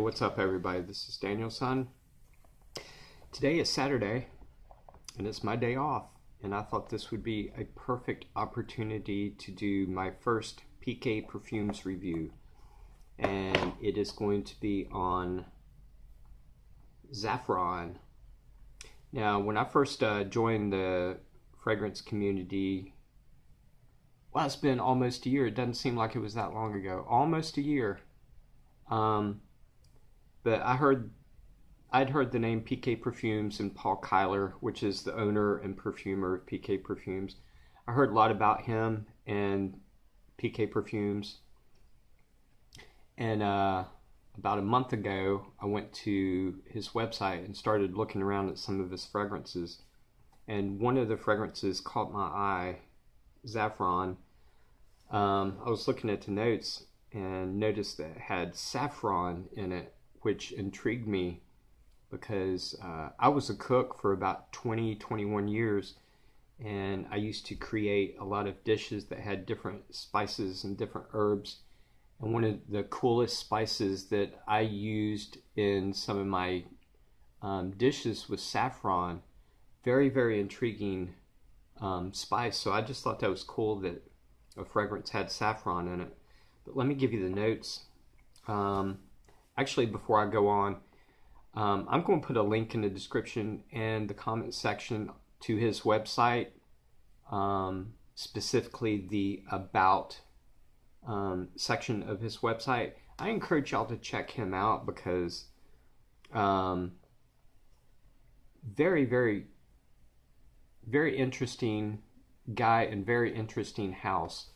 What's up, everybody? This is Daniel's son. Today is Saturday and it's my day off, and I thought this would be a perfect opportunity to do my first PK Perfumes review, and it is going to be on Zaffran. Now, when I first joined the fragrance community, well, it's been almost a year. It doesn't seem like it was that long ago. Almost a year. But I'd heard the name PK Perfumes and Paul Kiler, which is the owner and perfumer of PK Perfumes. I heard a lot about him and PK Perfumes. And about a month ago, I went to his website and started looking around at some of his fragrances. And one of the fragrances caught my eye, Zaffran. I was looking at the notes and noticed that it had saffron in it, which intrigued me because I was a cook for about 21 years, and I used to create a lot of dishes that had different spices and different herbs. And one of the coolest spices that I used in some of my dishes was saffron. Very, very intriguing spice. So I just thought that was cool that a fragrance had saffron in it. But let me give you the notes. Actually, before I go on, I'm going to put a link in the description and the comment section to his website, specifically the About section of his website. I encourage y'all to check him out because very, very, very interesting guy and very interesting house.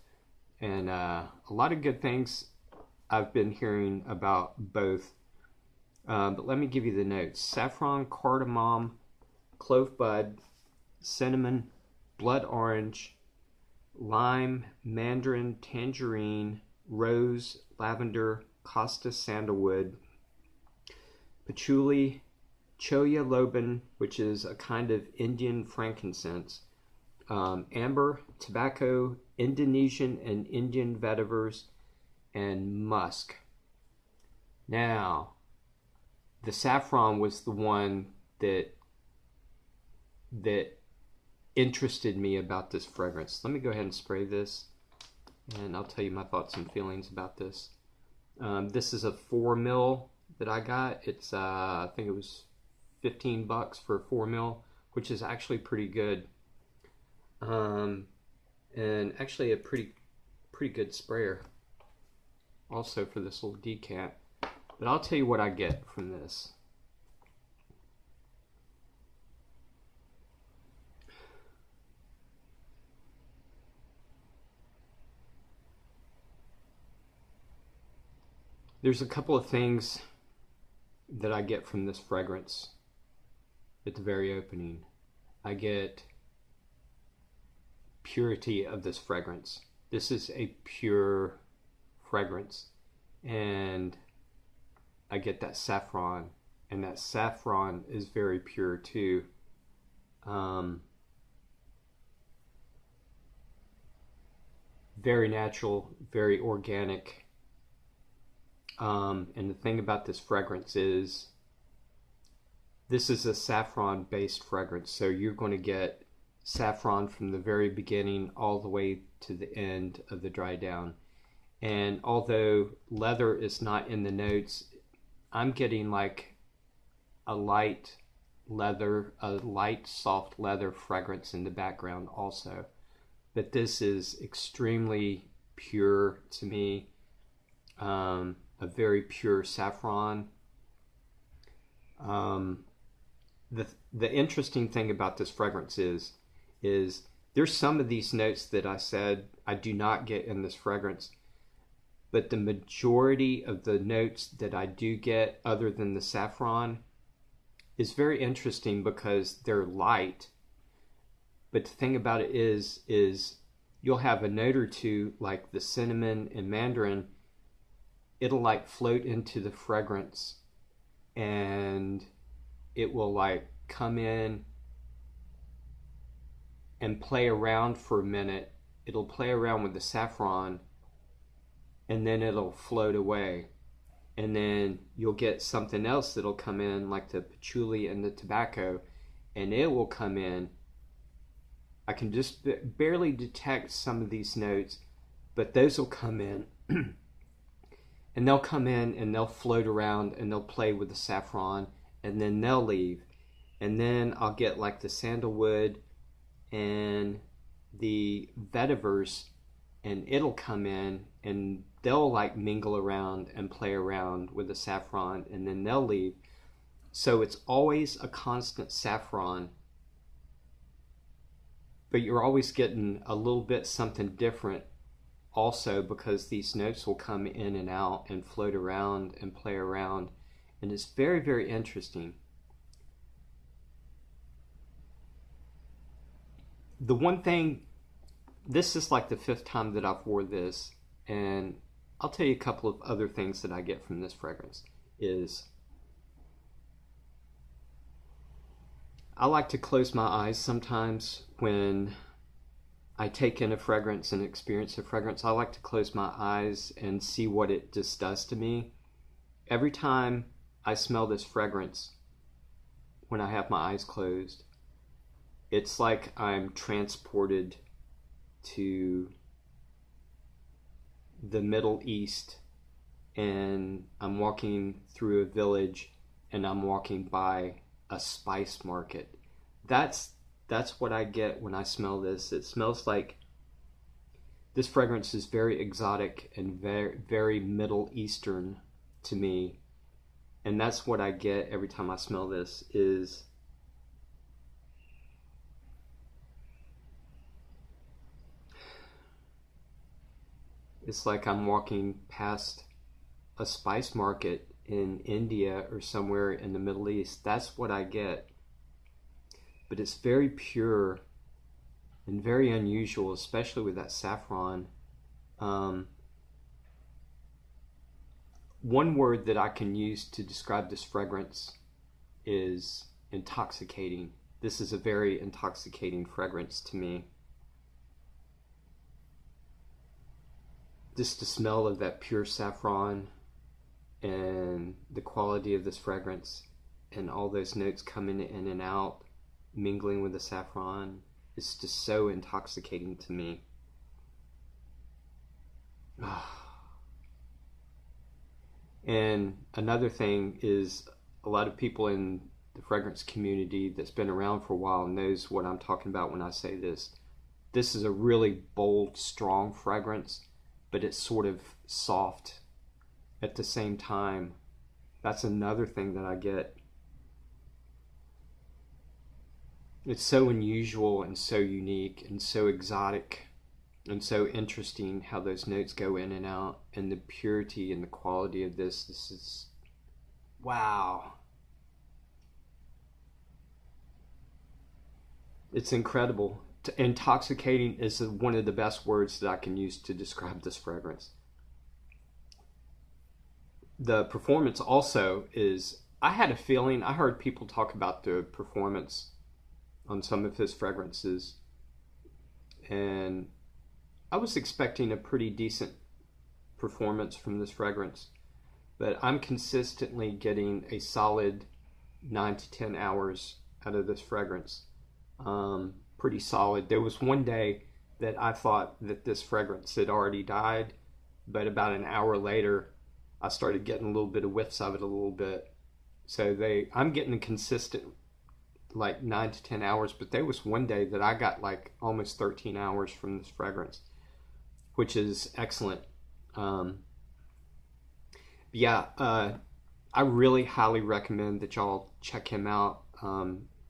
And a lot of good things I've been hearing about both. But let me give you the notes. Saffron, cardamom, clove bud, cinnamon, blood orange, lime, mandarin, tangerine, rose, lavender, Costa sandalwood, patchouli, choya loban, which is a kind of Indian frankincense, amber, tobacco, Indonesian and Indian vetivers, and musk. Now, the saffron was the one that interested me about this fragrance. Let me go ahead and spray this, and I'll tell you my thoughts and feelings about this. This is a 4 ml that I got. It's I think it was $15 for 4 ml, which is actually pretty good. And actually a pretty good sprayer also for this little decant. But I'll tell you what I get from this. There's a couple of things that I get from this fragrance at the very opening. I get purity of this fragrance. This is a pure fragrance, and I get that saffron, and that saffron is very pure too. Very natural, very organic. And the thing about this fragrance is this is a saffron based fragrance, so you're going to get saffron from the very beginning all the way to the end of the dry down. And although leather is not in the notes, I'm getting like a light leather, a light soft leather fragrance in the background also. But this is extremely pure to me, a very pure saffron. The interesting thing about this fragrance is there's some of these notes that I said I do not get in this fragrance, but the majority of the notes that I do get, other than the saffron, is very interesting because they're light. But the thing about it is you'll have a note or two like the cinnamon and mandarin. It'll like float into the fragrance, and it will like come in and play around for a minute. It'll play around with the saffron, and then it'll float away. and then you'll get something else that'll come in, like the patchouli and the tobacco, and it will come in. I can just barely detect some of these notes, but those will come in. And they'll come in and they'll float around and they'll play with the saffron, and then they'll leave. And then I'll get like the sandalwood and the vetivers, and it'll come in and they'll like mingle around and play around with the saffron, and then they'll leave. So it's always a constant saffron, but you're always getting a little bit something different also, because these notes will come in and out and float around and play around, and it's very, very interesting. The one thing, this is like the 5th time that I've wore this, and I'll tell you a couple of other things that I get from this fragrance is I like to close my eyes sometimes when I take in a fragrance and experience a fragrance. I like to close my eyes and see what it just does to me. Every time I smell this fragrance, when I have my eyes closed, it's like I'm transported to the Middle East, and I'm walking through a village and I'm walking by a spice market. That's what I get when I smell this. It smells like, this fragrance is very exotic and very, very Middle Eastern to me. And that's what I get every time I smell this, is it's like I'm walking past a spice market in India or somewhere in the Middle East. That's what I get. But it's very pure and very unusual, especially with that saffron. One word that I can use to describe this fragrance is intoxicating. This is a very intoxicating fragrance to me. Just the smell of that pure saffron and the quality of this fragrance and all those notes coming in and out, mingling with the saffron, is just so intoxicating to me. And another thing is, a lot of people in the fragrance community that's been around for a while knows what I'm talking about when I say this. This is a really bold, strong fragrance, but it's sort of soft at the same time. That's another thing that I get. It's so unusual and so unique and so exotic and so interesting how those notes go in and out, and the purity and the quality of this. This is, wow. It's incredible. Intoxicating is one of the best words that I can use to describe this fragrance. The performance also is, I had a feeling, I heard people talk about the performance on some of his fragrances, and I was expecting a pretty decent performance from this fragrance, but I'm consistently getting a solid 9 to 10 hours out of this fragrance. Pretty solid. There was one day that I thought that this fragrance had already died, but about an hour later I started getting a little bit of whiffs of it a little bit. So I'm getting a consistent like 9 to 10 hours, but there was one day that I got like almost 13 hours from this fragrance, which is excellent. I really highly recommend that y'all check him out.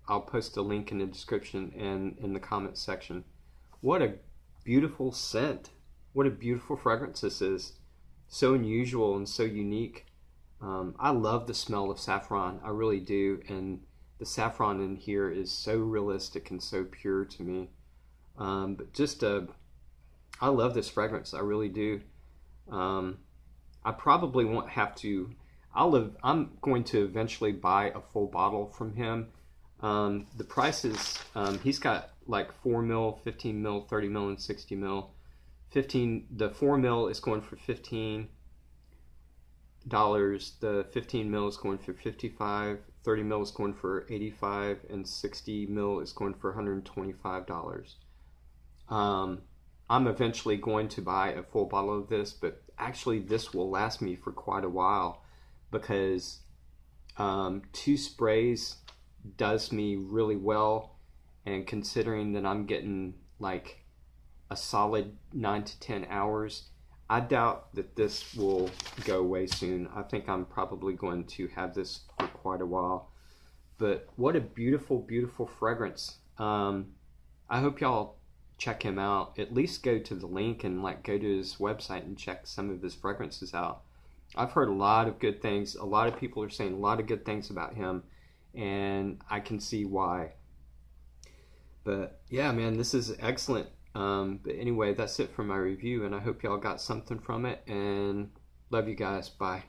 I'll post a link in the description and in the comments section. What a beautiful scent. What a beautiful fragrance this is. So unusual and so unique. I love the smell of saffron. I really do. And the saffron in here is so realistic and so pure to me. But just, I love this fragrance. I really do. I probably won't have to, I'm going to eventually buy a full bottle from him. The prices, he's got like 4 mil, 15 mil, 30 mil, and 60 mil. The 4 mil is going for 15. The 15 mil is going for 55, 30 mil is going for 85, and 60 mil is going for $125. I'm eventually going to buy a full bottle of this, but actually this will last me for quite a while because 2 sprays does me really well, and considering that I'm getting like a solid 9 to 10 hours, I doubt that this will go away soon. I think I'm probably going to have this for quite a while. But what a beautiful, beautiful fragrance. I hope y'all check him out. At least go to the link and like go to his website and check some of his fragrances out. I've heard a lot of good things. A lot of people are saying a lot of good things about him, and I can see why. But yeah, man, this is excellent. But anyway, that's it for my review, and I hope y'all got something from it, and love you guys. Bye.